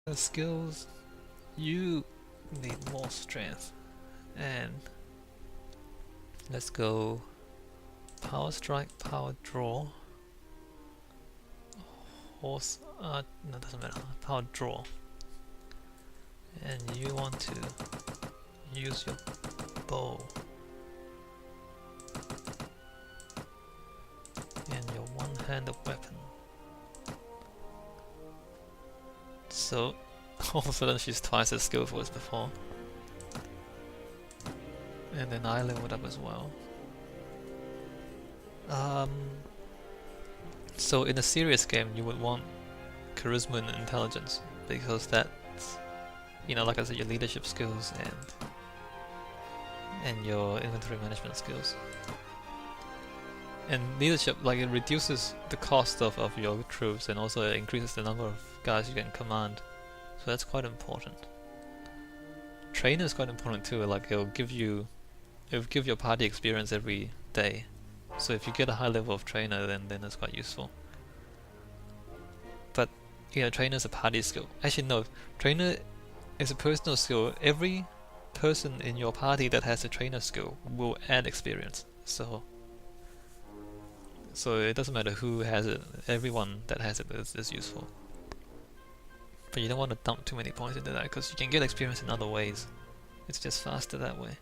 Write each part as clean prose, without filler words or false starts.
The skills, you need more strength, and let's go power strike, power draw, horse. No, doesn't matter. Power draw, and you want to use your bow and your one-handed weapon. So all of a sudden she's twice as skillful as before. And then I leveled up as well. So in a serious game you would want charisma and intelligence, because that's, you know, like I said, your leadership skills and your inventory management skills. And leadership, like, it reduces the cost of your troops, and also it increases the number of guys you can command. So that's quite important. Trainer is quite important too, like it'll give your party experience every day. So if you get a high level of trainer, then that's quite useful. But yeah, trainer is a party skill. Actually no, trainer is a personal skill. Every person in your party that has a trainer skill will add experience. So it doesn't matter who has it, everyone that has it is useful. But you don't want to dump too many points into that, because you can get experience in other ways. It's just faster that way.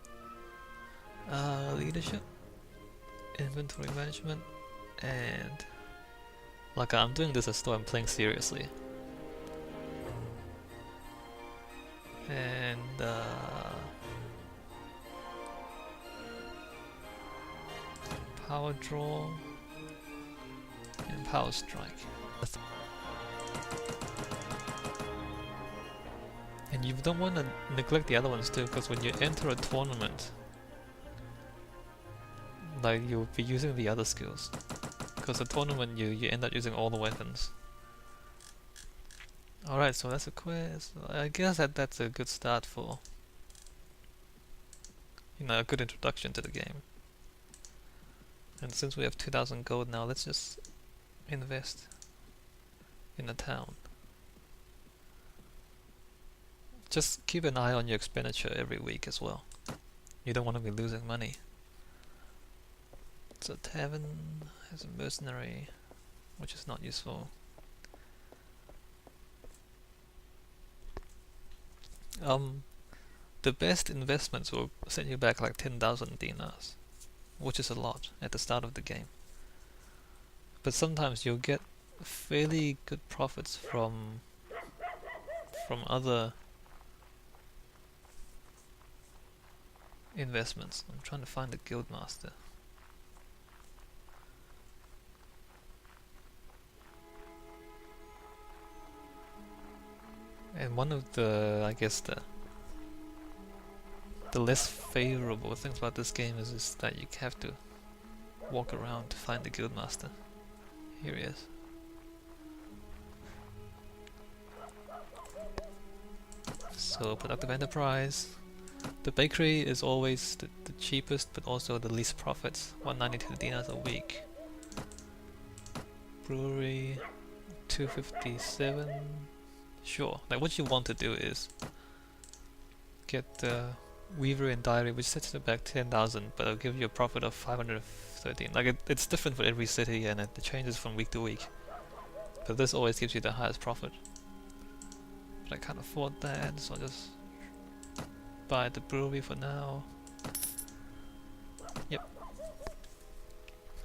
Leadership, inventory management, and like I'm doing this as though I'm playing seriously. And power draw and power strike. And you don't want to neglect the other ones too, because when you enter a tournament, like, you'll be using the other skills. Because the tournament you end up using all the weapons. Alright, so that's a quest. I guess that's a good start for, you know, a good introduction to the game. And since we have 2000 gold now, let's just invest in a town. Just keep an eye on your expenditure every week as well. You don't want to be losing money. So tavern has a mercenary, which is not useful. The best investments will set you back like 10,000 dinars, which is a lot at the start of the game. But sometimes you'll get fairly good profits from other investments. I'm trying to find the guild master. And one of the, I guess the less favorable things about this game is that you have to walk around to find the guild master. Here he is. So productive enterprise. The bakery is always the cheapest, but also the least profits. 192 dinars a week. Brewery, 257. Sure. Like, what you want to do is get the Weaver and Diary, which sets it back 10,000, but it'll give you a profit of 513. Like, it's different for every city, and it changes from week to week. But this always gives you the highest profit. But I can't afford that, so I'll just buy the brewery for now. Yep.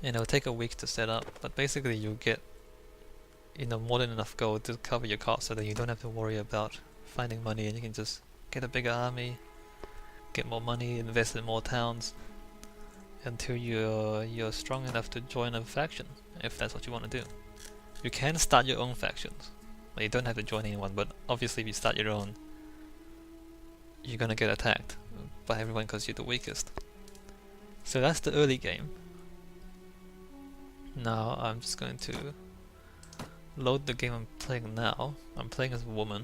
And it'll take a week to set up, but basically you'll get, you know, more than enough gold to cover your costs, so that you don't have to worry about finding money, and you can just get a bigger army, get more money, invest in more towns, until you're strong enough to join a faction, if that's what you want to do. You can start your own factions. Like, you don't have to join anyone, but obviously if you start your own, you're gonna get attacked by everyone because you're the weakest. So that's the early game. Now I'm just going to load the game I'm playing now. I'm playing as a woman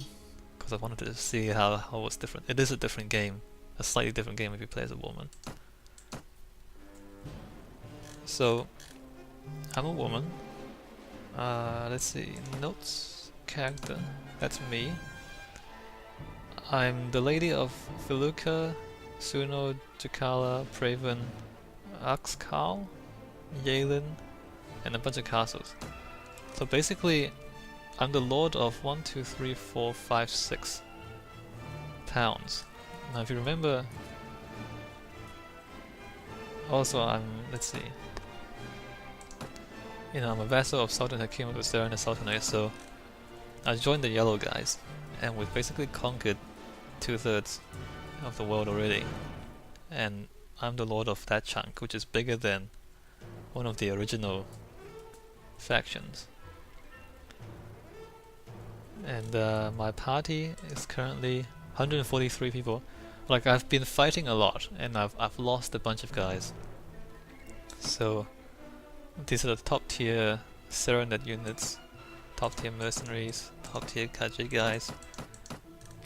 because I wanted to see how it's different. It is a different game, a slightly different game if you play as a woman. So I'm a woman. Let's see, notes, character, that's me. I'm the Lady of Filuka, Suno, Jakala, Praven, Axkal, Yalin, and a bunch of castles. So basically, I'm the lord of 1, 2, 3, 4, 5, 6 towns. Now if you remember, also let's see, I'm a vassal of Sultan Hakim of the Serena Sultanate, so I joined the yellow guys, and we've basically conquered 2/3 of the world already, and I'm the lord of that chunk, which is bigger than one of the original factions. And my party is currently 143 people. Like, I've been fighting a lot, and I've lost a bunch of guys. So these are the top tier Serenade units, top tier mercenaries, top tier Kaji guys.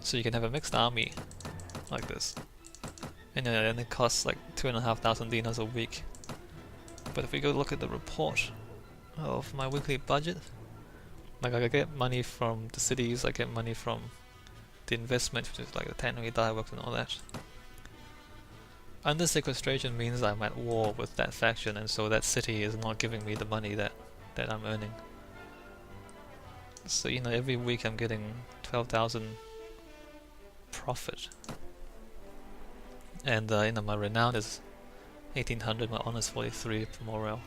So you can have a mixed army like this. And it costs like 2,500 dinars a week. But if we go look at the report of my weekly budget, like I get money from the cities, I get money from the investment, which is like the tannery, dyeworks and all that. Under sequestration means I'm at war with that faction, and so that city is not giving me the money that I'm earning. So every week I'm getting 12,000 profit. And my renown is 1800, my honor is 43 for morale.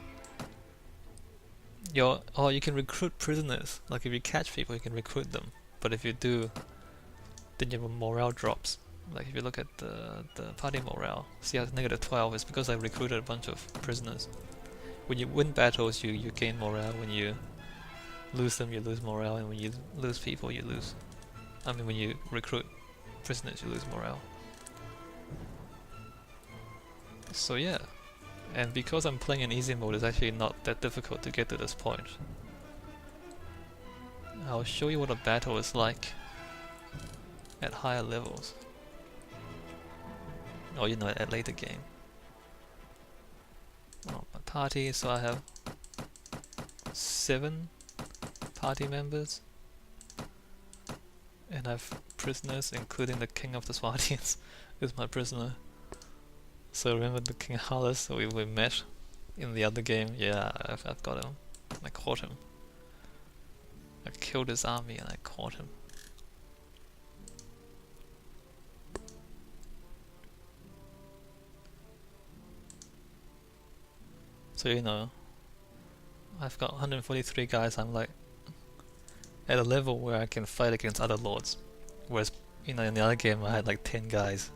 You can recruit prisoners. Like if you catch people, you can recruit them. But if you do, then your morale drops. Like if you look at the party morale, see how it's -12, it's because I recruited a bunch of prisoners. When you win battles, you gain morale. When you lose them, you lose morale. And when you lose people, you lose... when you recruit prisoners, you lose morale. So yeah. And because I'm playing in easy mode, it's actually not that difficult to get to this point. I'll show you what a battle is like at higher levels. Or at later game. Oh, my party, so I have 7 party members. And I have prisoners, including the king of the Swartians is my prisoner. So remember the King Harless we met in the other game? Yeah, I've got him. I caught him. I killed his army and I caught him. So I've got 143 guys. I'm like at a level where I can fight against other lords. Whereas in the other game I had like 10 guys.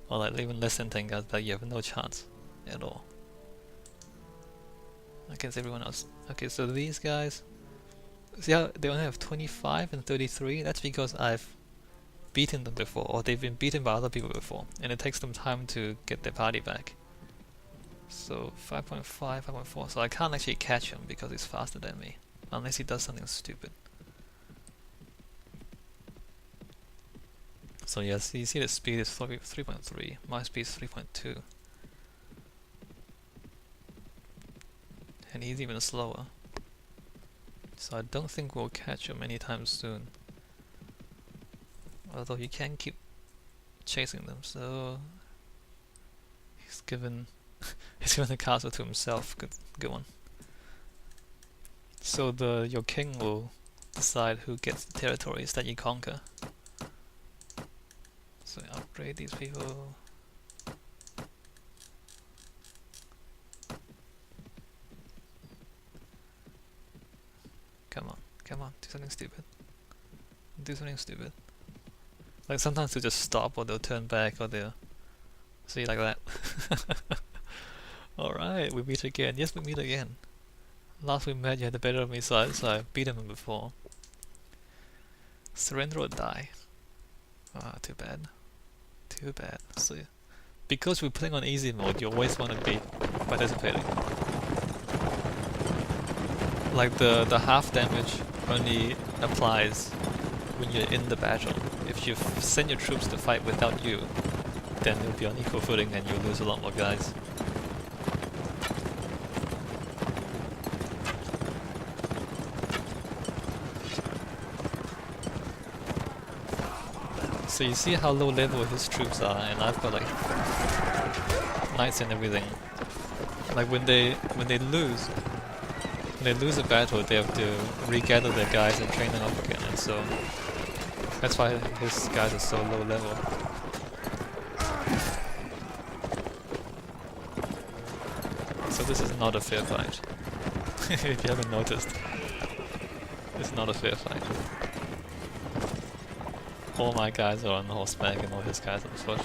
Or like even less than 10 guys, but you have no chance at all against everyone else. Okay, so these guys, see how they only have 25 and 33? That's because I've beaten them before, or they've been beaten by other people before, and it takes them time to get their party back. So 5.5, 5.4, so I can't actually catch him because he's faster than me, unless he does something stupid. So yes, you see the speed is 3.3, my speed is 3.2. And he's even slower. So I don't think we'll catch him anytime soon. Although you can keep chasing them, so he's given the castle to himself. Good one. So your king will decide who gets the territories that you conquer. So upgrade these people. Come on, do something stupid. Do something stupid. Like sometimes they'll just stop, or they'll turn back, or they'll... See, like that. Alright, we meet again. Yes, we meet again. Last we met, you had the better of me, so I beat him before. Surrender or die. Ah, too bad. Too bad. So, because we're playing on easy mode, you always want to be participating. Like the half damage only applies when you're in the battle. If you send your troops to fight without you, then they'll be on equal footing and you'll lose a lot more guys. So you see how low level his troops are, and I've got like knights and everything. Like when they lose a battle, they have to regather their guys and train them up again, and so that's why his guys are so low level. So this is not a fair fight. If you haven't noticed, it's not a fair fight. All my guys are on horseback and all his guys on foot.